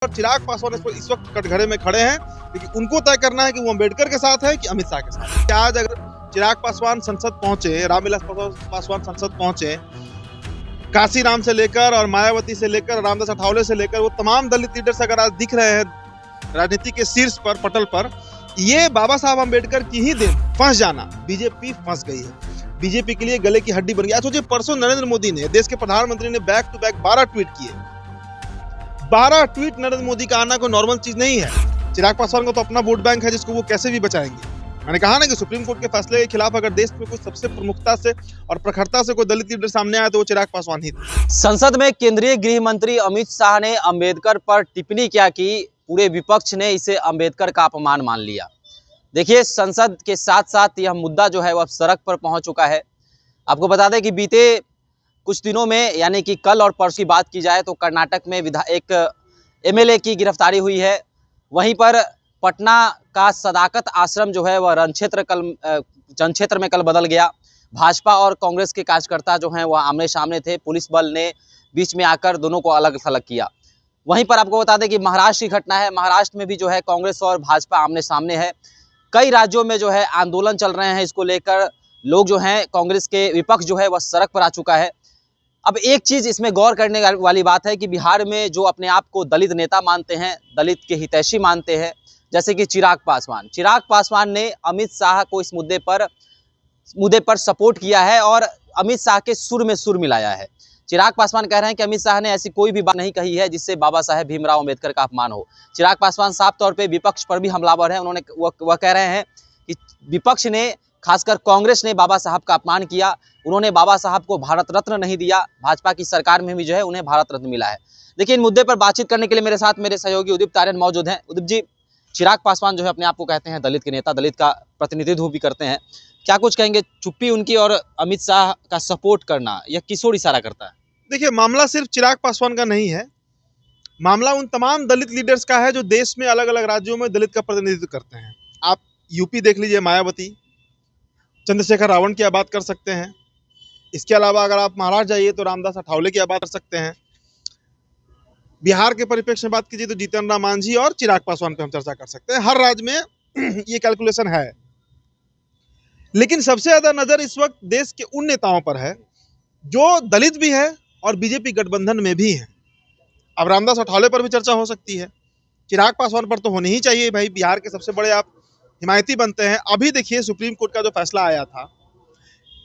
और चिराग पासवान इस वक्त कटघरे में खड़े हैं क्योंकि उनको तय करना है कि वो अम्बेडकर के साथ है कि अमित शाह के साथ है। आज अगर चिराग पासवान संसद पहुंचे, रामविलास पासवान संसद पहुंचे, काशीराम से लेकर और मायावती से लेकर रामदास अठावले से लेकर वो तमाम दलित लीडर्स अगर आज दिख रहे हैं राजनीति के शीर्ष पर, पटल पर, ये बाबा साहब अम्बेडकर की ही देन। फंस जाना, बीजेपी फंस गई है, बीजेपी के लिए गले की हड्डी बन गई। आज सोचिए, परसों नरेंद्र मोदी ने, देश के प्रधानमंत्री ने बैक टू बैक 12 ट्वीट किए। 12 ट्वीट नरेंद्र मोदी का आना कोई नॉर्मल चीज नहीं है। चिराग पासवान को तो अपना वोट बैंक है जिसको वो कैसे भी बचाएंगे। मैंने कहा ना कि सुप्रीम कोर्ट के फैसले के खिलाफ अगर देश में कुछ सबसे प्रमुखता से और प्रखरता से कोई दलित लीडर सामने आया तो वो चिराग पासवान ही थे। संसद में केंद्रीय गृह मंत्री अमित शाह ने अंबेडकर पर टिप्पणी क्या की, पूरे विपक्ष ने इसे अंबेडकर का अपमान मान लिया। देखिए, संसद के साथ साथ यह मुद्दा जो है वह सड़क पर पहुंच चुका है। आपको बता दें कि बीते कुछ दिनों में, यानी कि कल और परसों की बात की जाए तो कर्नाटक में एक एमएलए की गिरफ्तारी हुई है। वहीं पर पटना का सदाकत आश्रम जो है वह जनक्षेत्र में कल बदल गया। भाजपा और कांग्रेस के कार्यकर्ता जो हैं वह आमने सामने थे, पुलिस बल ने बीच में आकर दोनों को अलग थलग किया। वहीं पर आपको बता दें कि महाराष्ट्र की घटना है। महाराष्ट्र में भी जो है कांग्रेस और भाजपा आमने सामने है। कई राज्यों में जो है आंदोलन चल रहे हैं, इसको लेकर लोग जो हैं, कांग्रेस के विपक्ष जो है वह सड़क पर आ चुका है। अब एक चीज़ इसमें गौर करने वाली बात है कि बिहार में जो अपने आप को दलित नेता मानते हैं, दलित के हितैषी मानते हैं, जैसे कि चिराग पासवान ने अमित शाह को इस मुद्दे पर सपोर्ट किया है और अमित शाह के सुर में सुर मिलाया है। चिराग पासवान कह रहे हैं कि अमित शाह ने ऐसी कोई भी बात नहीं कही है जिससे बाबा साहेब भीमराव अम्बेडकर का अपमान हो। चिराग पासवान साफ तौर पे विपक्ष पर भी हमलावर है। वह कह रहे हैं कि विपक्ष ने, खासकर कांग्रेस ने बाबा साहब का अपमान किया। उन्होंने बाबा साहब को भारत रत्न नहीं दिया। भाजपा की सरकार में भी जो है उन्हें भारत रत्न मिला है। देखिए, इन मुद्दे पर बातचीत करने के लिए मेरे साथ मेरे सहयोगी उदित तारियन मौजूद हैं। उदित जी, चिराग पासवान जो है अपने आप को कहते हैं दलित के नेता, दलित का प्रतिनिधित्व भी करते हैं, क्या कुछ कहेंगे? चुप्पी उनकी और अमित शाह का सपोर्ट करना, यह किस ओर इशारा करता है? देखिए, मामला सिर्फ चिराग पासवान का नहीं है, मामला उन तमाम दलित लीडर्स का है जो देश में अलग अलग राज्यों में दलित का प्रतिनिधित्व करते हैं। आप यूपी देख लीजिए, मायावती, चंद्रशेखर रावण की बात कर सकते हैं। इसके अलावा अगर आप महाराष्ट्र जाइए तो रामदास अठावले की बात कर सकते हैं। बिहार के परिप्रेक्ष्य में बात कीजिए तो जीतन राम मांझी और चिराग पासवान पर हम चर्चा कर सकते हैं। हर राज्य में ये कैलकुलेशन है, लेकिन सबसे ज्यादा नजर इस वक्त देश के उन नेताओं पर है जो दलित भी है और बीजेपी गठबंधन में भी है। अब रामदास अठावले पर भी चर्चा हो सकती है, चिराग पासवान पर तो होनी ही चाहिए। भाई, बिहार के सबसे बड़े आप हिमायती बनते हैं। अभी देखिए, सुप्रीम कोर्ट का जो फैसला आया था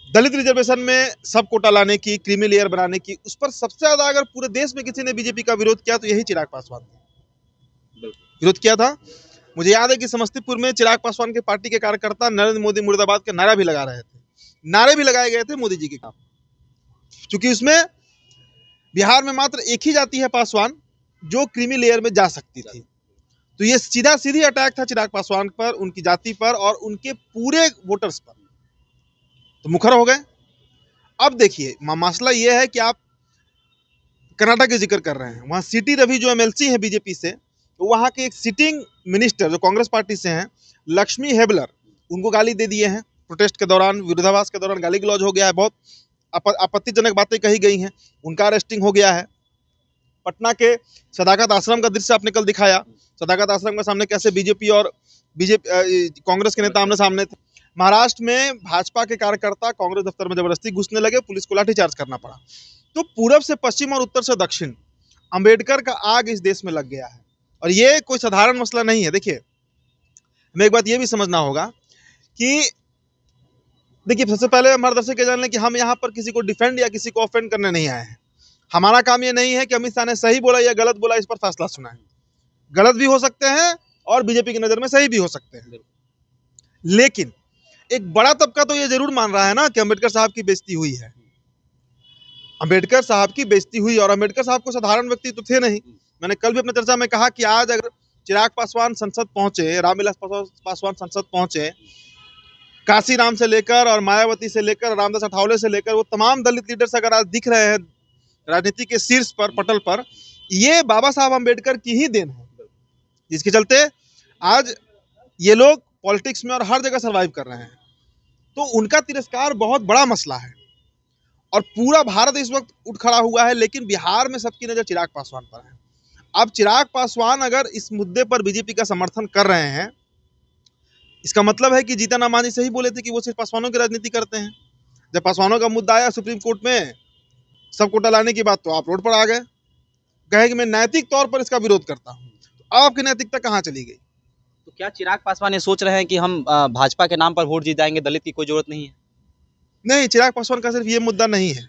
दलित रिजर्वेशन में सब कोटा लाने की, क्रीमी लेयर बनाने की, उस पर सबसे ज्यादा अगर पूरे देश में किसी ने बीजेपी का विरोध किया तो यही चिराग पासवान थे। विरोध किया था। मुझे याद है कि समस्तीपुर में चिराग पासवान के पार्टी के कार्यकर्ता नरेंद्र मोदी मुर्दाबाद के नारा भी लगा रहे थे। नारे भी लगाए गए थे मोदी जी के खिलाफ, क्योंकि उसमें बिहार में मात्र एक ही जाति है, पासवान, जो क्रीमी लेयर में जा सकती थी। तो ये सीधी अटैक था चिराग पासवान पर, उनकी जाति पर और उनके पूरे वोटर्स पर। तो मुखर हो गए। अब देखिए, मसला ये है कि आप कर्नाटक का जिक्र कर रहे हैं, वहाँ सीटी रवि जो एमएलसी है बीजेपी से, तो वहाँ के एक सिटिंग मिनिस्टर जो कांग्रेस पार्टी से हैं, लक्ष्मी हेबलर, उनको गाली दे दिए हैं। प्रोटेस्ट के दौरान, विरोधाभास के दौरान गाली गलौज हो गया है, बहुत आपत्तिजनक बातें कही गई हैं, उनका अरेस्टिंग हो गया है। पटना के सदाकत आश्रम का दृश्य आपने कल दिखाया। सदाकत आश्रम के सामने कैसे बीजेपी और कांग्रेस के नेता आमने सामने थे। महाराष्ट्र में भाजपा के कार्यकर्ता कांग्रेस दफ्तर में जबरदस्ती घुसने लगे, पुलिस को लाठीचार्ज करना पड़ा। तो पूरब से पश्चिम और उत्तर से दक्षिण अंबेडकर का आग इस देश में लग गया है और ये कोई साधारण मसला नहीं है। देखिए, हमें एक बात ये भी समझना होगा कि देखिए, सबसे पहले हमारे दर्शक ये जान लें कि हम यहाँ पर किसी को डिफेंड या किसी को ऑफेंड करने नहीं आए हैं। हमारा काम ये नहीं है कि अमित शाह ने सही बोला या गलत बोला, इस पर फैसला सुनाएं। गलत भी हो सकते हैं और बीजेपी की नजर में सही भी हो सकते हैं, लेकिन एक बड़ा तबका तो ये जरूर मान रहा है ना कि अम्बेडकर साहब की बेइज्जती हुई है। अम्बेडकर साहब की बेइज्जती हुई और अम्बेडकर साहब को साधारण व्यक्ति तो थे नहीं। मैंने कल भी अपनी चर्चा में कहा कि आज अगर चिराग पासवान संसद पहुंचे, रामविलास पासवान संसद पहुंचे, काशीराम से लेकर और मायावती से लेकर रामदास अठावले से लेकर वो तमाम दलित लीडर्स अगर आज दिख रहे हैं राजनीति के शीर्ष पर, पटल पर, ये बाबा साहब अम्बेडकर की ही देन है, जिसके चलते आज ये लोग पॉलिटिक्स में और हर जगह सर्वाइव कर रहे हैं। तो उनका तिरस्कार बहुत बड़ा मसला है और पूरा भारत इस वक्त उठ खड़ा हुआ है, लेकिन बिहार में सबकी नजर चिराग पासवान पर है। अब चिराग पासवान अगर इस मुद्दे पर बीजेपी का समर्थन कर रहे हैं, इसका मतलब है कि जीतन राम मांझी सही बोले थे कि वो सिर्फ पासवानों की राजनीति करते हैं। जब पासवानों का मुद्दा आया सुप्रीम कोर्ट में सब कोटा लाने की बात, तो आप रोड पर आ गए, कहे कि मैं नैतिक तौर पर इसका विरोध करता हूँ। तो आपकी नैतिकता कहाँ चली गई? तो क्या चिराग पासवान ये सोच रहे हैं कि हम भाजपा के नाम पर वोट जीत जाएंगे, दलित की कोई जरूरत नहीं है? नहीं, चिराग पासवान का सिर्फ ये मुद्दा नहीं है।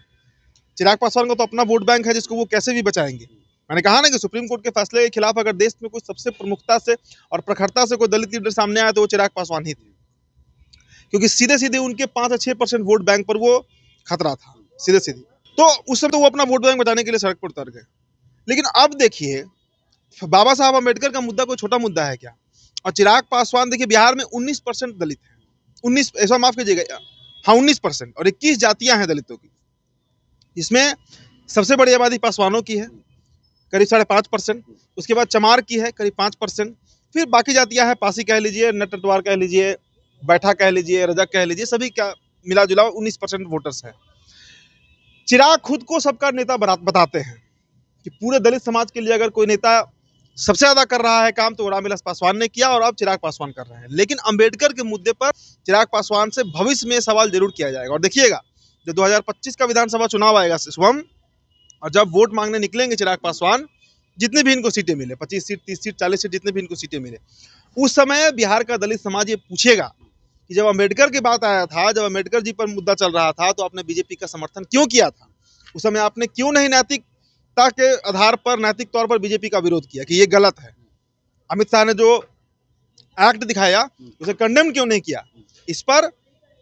चिराग पासवान का तो अपना वोट बैंक है जिसको वो कैसे भी बचाएंगे। मैंने कहा ना कि सुप्रीम कोर्ट के फैसले के खिलाफ अगर देश में कुछ सबसे प्रमुखता से और प्रखरता से कोई दलित लीडर सामने आया तो वो चिराग पासवान ही थे, क्योंकि सीधे सीधे उनके 5 या 6% वोट बैंक पर वो खतरा था, सीधे सीधे। तो उस समय तो वो अपना वोट बैंक बचाने के लिए सड़क पर उतर गए। लेकिन अब देखिए, बाबा साहब अम्बेडकर का मुद्दा कोई छोटा मुद्दा है क्या? और चिराग पासवान देखिए, बिहार में 19% दलित हैं, 19, ऐसा माफ कीजिएगा, हाँ 19%, और 21 जातियां हैं दलितों की। इसमें सबसे बड़ी आबादी पासवानों की है, करीब 5.5%। उसके बाद चमार की है करीब 5%। फिर बाकी जातियां हैं, पासी कह लीजिए, नटवार कह लीजिए, बैठा कह लीजिए, रजक कह लीजिए, सभी का मिला जुला 19% वोटर्स है। चिराग खुद को सबका नेता बताते हैं कि पूरे दलित समाज के लिए अगर कोई नेता सबसे ज्यादा कर रहा है काम तो वो रामविलास पासवान ने किया, और अब चिराग पासवान कर रहे हैं। लेकिन अंबेडकर के मुद्दे पर चिराग पासवान से भविष्य में सवाल जरूर किया जाएगा। और देखिएगा, जो 2025 का विधानसभा चुनाव आएगा शुभम, और जब वोट मांगने निकलेंगे चिराग पासवान, जितने भी इनको सीटें मिले, 25 सीट, 30 सीट, 40 सीट, जितने भी इनको सीटें मिले, उस समय बिहार का दलित समाज ये पूछेगा कि जब अम्बेडकर की बात आया था, जब अम्बेडकर जी पर मुद्दा चल रहा था, तो आपने बीजेपी का समर्थन क्यों किया था? उस समय आपने क्यों नहीं नैतिकता के आधार पर, नैतिक तौर पर बीजेपी का विरोध किया कि ये गलत है? अमित शाह ने जो एक्ट दिखाया उसे कंडेम क्यों नहीं किया? इस पर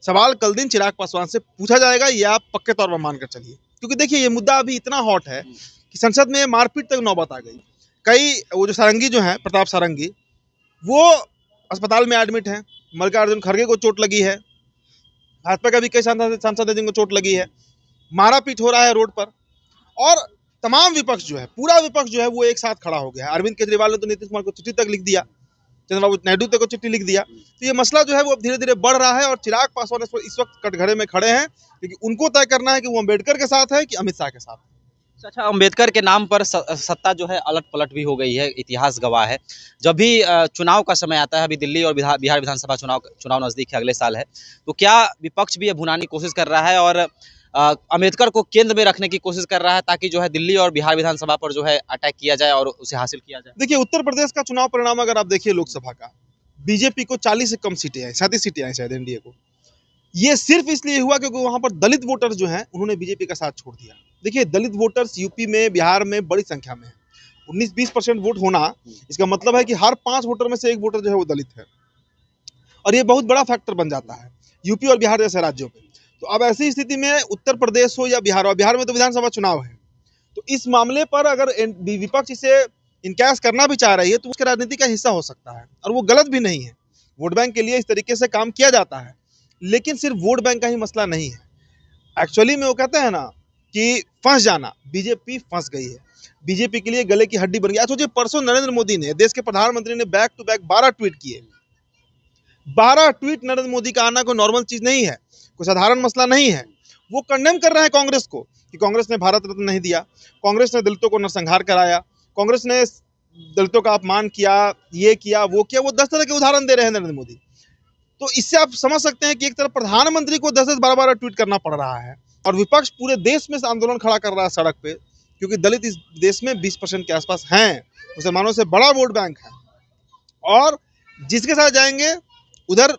सवाल कल दिन चिराग पासवान से पूछा जाएगा, ये आप पक्के तौर पर मानकर चलिए। क्योंकि देखिए, ये मुद्दा अभी इतना हॉट है कि संसद में मारपीट तक नौबत आ गई। कई वो जो सारंगी जो है, प्रताप सारंगी, वो अस्पताल में एडमिट है। मल्लिकार्जुन खड़गे को चोट लगी है, भाजपा का भी कई सांसद है जिनको चोट लगी है। मारा पीट हो रहा है रोड पर, और तमाम विपक्ष जो है, पूरा विपक्ष जो है वो एक साथ खड़ा हो गया है। अरविंद केजरीवाल ने तो नीतीश कुमार को चिट्ठी तक लिख दिया, चंद्रबाबू नायडू तक को चिट्ठी लिख दिया। तो ये मसला जो है वो अब धीरे धीरे बढ़ रहा है, और चिराग पासवान इस वक्त कटघरे में खड़े हैं, क्योंकि उनको तय करना है कि वो अम्बेडकर के साथ है कि अमित शाह के साथ है। अच्छा, अंबेडकर के नाम पर सत्ता जो है अलट पलट भी हो गई है, इतिहास गवाह है। जब भी चुनाव का समय आता है, अभी दिल्ली और बिहार विधानसभा चुनाव नजदीक है, अगले साल है, तो क्या विपक्ष भी ये भुनाने की कोशिश कर रहा है और अंबेडकर को केंद्र में रखने की कोशिश कर रहा है, ताकि जो है दिल्ली और बिहार विधानसभा पर जो है अटैक किया जाए और उसे हासिल किया जाए? देखिए, उत्तर प्रदेश का चुनाव परिणाम अगर आप देखिए, लोकसभा का, बीजेपी को 40 से कम सीटें आई, 37 सीटें आई शायद एनडीए को। ये सिर्फ इसलिए हुआ क्योंकि वहां पर दलित वोटर्स जो हैं उन्होंने बीजेपी का साथ छोड़ दिया। देखिए, दलित वोटर्स यूपी में, बिहार में बड़ी संख्या में है। 19-20% वोट होना, इसका मतलब है कि हर 5 वोटर में से 1 वोटर जो है वो दलित है, और ये बहुत बड़ा फैक्टर बन जाता है यूपी और बिहार जैसे राज्यों में। तो अब ऐसी स्थिति में उत्तर प्रदेश हो या बिहार, और बिहार में तो विधानसभा चुनाव है, तो इस मामले पर अगर विपक्ष इसे इनकैश करना भी चाह रही है तो उसके राजनीति का हिस्सा हो सकता है, और वो गलत भी नहीं है। वोट बैंक के लिए इस तरीके से काम किया जाता है, लेकिन सिर्फ वोट बैंक का ही मसला नहीं है। एक्चुअली में वो कहते हैं ना कि फंस जाना, बीजेपी फंस गई है, बीजेपी के लिए गले की हड्डी बन गई। सोचिए, परसों नरेंद्र मोदी ने, देश के प्रधानमंत्री ने, बैक टू बैक 12 ट्वीट किए। 12 ट्वीट नरेंद्र मोदी का आना कोई नॉर्मल चीज नहीं है, कोई साधारण मसला नहीं है। वो कंडेम कर रहे हैं कांग्रेस को कि कांग्रेस ने भारत रत्न नहीं दिया, कांग्रेस ने दलितों को नरसंहार कराया, कांग्रेस ने दलितों का अपमान किया, ये किया, वो किया। वो 10 तरह के उदाहरण दे रहे हैं नरेंद्र मोदी। तो इससे आप समझ सकते हैं कि एक तरफ प्रधानमंत्री को 10-10, 12-12 ट्वीट करना पड़ रहा है, और विपक्ष पूरे देश में आंदोलन खड़ा कर रहा है सड़क पे, क्योंकि दलित इस देश में 20% के आसपास हैं, मुसलमानों से बड़ा वोट बैंक है, और जिसके साथ जाएंगे उधर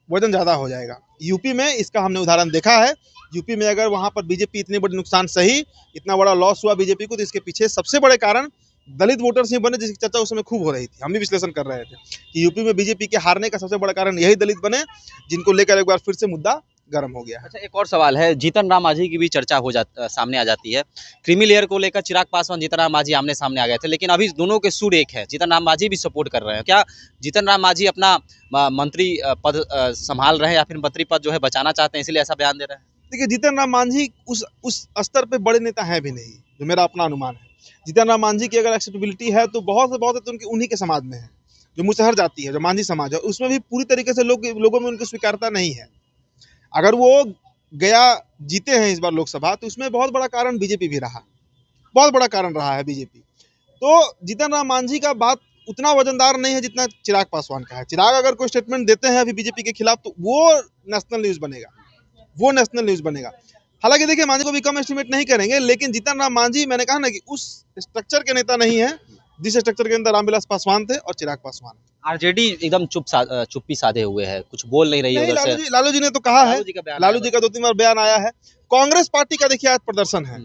वजन ज्यादा हो जाएगा। यूपी में इसका हमने उदाहरण देखा है। यूपी में अगर वहां पर बीजेपी इतनी बड़ी नुकसान सही, इतना बड़ा लॉस हुआ बीजेपी को, तो इसके पीछे सबसे बड़े कारण दलित वोटर्स ही बने, जिसकी चर्चा उस समय खूब हो रही थी। हम भी विश्लेषण कर रहे थे कि यूपी में बीजेपी के हारने का सबसे बड़ा कारण यही दलित बने, जिनको लेकर एक बार फिर से मुद्दा गर्म हो गया है। अच्छा, एक और सवाल है, जीतन राम मांझी की भी चर्चा सामने आ जाती है। क्रीमी लेयर को लेकर चिराग पासवान, जीतन राम मांझी आमने सामने आ गए थे, लेकिन अभी दोनों के सुर एक है, जीतन राम मांझी भी सपोर्ट कर रहे हैं। क्या जीतन राम मांझी अपना मंत्री पद संभाल रहे हैं, या फिर मंत्री पद जो है बचाना चाहते हैं, इसलिए ऐसा बयान दे रहे हैं? देखिए, जीतन राम मांझी उस स्तर पे बड़े नेता हैं भी नहीं, जो मेरा अपना अनुमान है। जीतन राम मांझी की अगर एक्सेप्टेबिलिटी है तो बहुत से बहुत है, तो उनकी उन्हीं के समाज में है, जो मुसहर जाती है, जो मांझी समाज है, उसमें भी पूरी तरीके से लोगों में उनकी स्वीकारता नहीं है। अगर वो गया जीते हैं इस बार लोकसभा, तो उसमें बहुत बड़ा कारण बीजेपी भी रहा, बहुत बड़ा कारण रहा है बीजेपी। तो जीतन राम मांझी का बात उतना वजनदार नहीं है जितना चिराग पासवान का है। चिराग अगर कोई स्टेटमेंट देते हैं अभी बीजेपी के खिलाफ तो वो नेशनल न्यूज बनेगा, वो नेशनल न्यूज बनेगा। हालांकि देखिए मांझी को भी कम एस्टिमेट नहीं करेंगे, लेकिन जीतन राम मांझी मैंने कहा ना कि उस स्ट्रक्चर के नेता नहीं है जिस स्ट्रक्चर के अंदर रामविलास पासवान थे और चिराग पासवान। आरजेडी एकदम चुप्पी साधे हुए है, कुछ बोल नहीं रही है नहीं, उधर से। लालू जी ने तो कहा है, लालू जी का बयान लालू आया जी का 2-3 बार बयान आया है। कांग्रेस पार्टी का देखिए आज प्रदर्शन है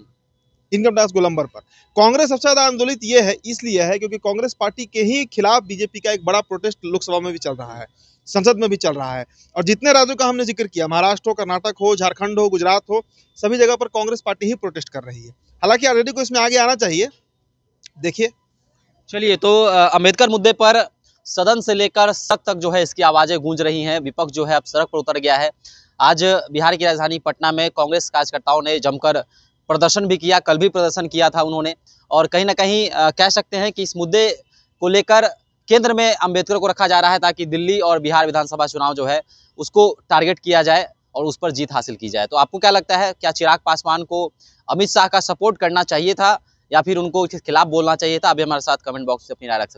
इनकम टैक्स गोलंबर पर। कांग्रेस सबसे ज्यादा आंदोलित ये है, इसलिए है क्योंकि कांग्रेस पार्टी के ही खिलाफ बीजेपी का एक बड़ा प्रोटेस्ट लोकसभा में भी चल रहा है, संसद में भी चल रहा है। और जितने राज्यों का हमने जिक्र किया, महाराष्ट्र हो, कर्नाटक हो, झारखंड हो, गुजरात हो, सभी जगह पर कांग्रेस पार्टी ही प्रोटेस्ट कर रही है। हालांकि आरजेडी को इसमें आगे आना चाहिए। देखिए, चलिए, तो अम्बेडकर मुद्दे पर सदन से लेकर सड़क तक जो है इसकी आवाजें गूंज रही हैं। विपक्ष जो है अब सड़क पर उतर गया है। आज बिहार की राजधानी पटना में कांग्रेस कार्यकर्ताओं ने जमकर प्रदर्शन भी किया, कल भी प्रदर्शन किया था उन्होंने। और कहीं ना कहीं कह सकते हैं कि इस मुद्दे को लेकर केंद्र में अम्बेडकर को रखा जा रहा है, ताकि दिल्ली और बिहार विधानसभा चुनाव जो है उसको टारगेट किया जाए और उस पर जीत हासिल की जाए। तो आपको क्या लगता है, क्या चिराग पासवान को अमित शाह का सपोर्ट करना चाहिए था या फिर उनको इसके खिलाफ बोलना चाहिए था? अभी हमारे साथ कमेंट बॉक्स में अपनी राय रख सकते हैं।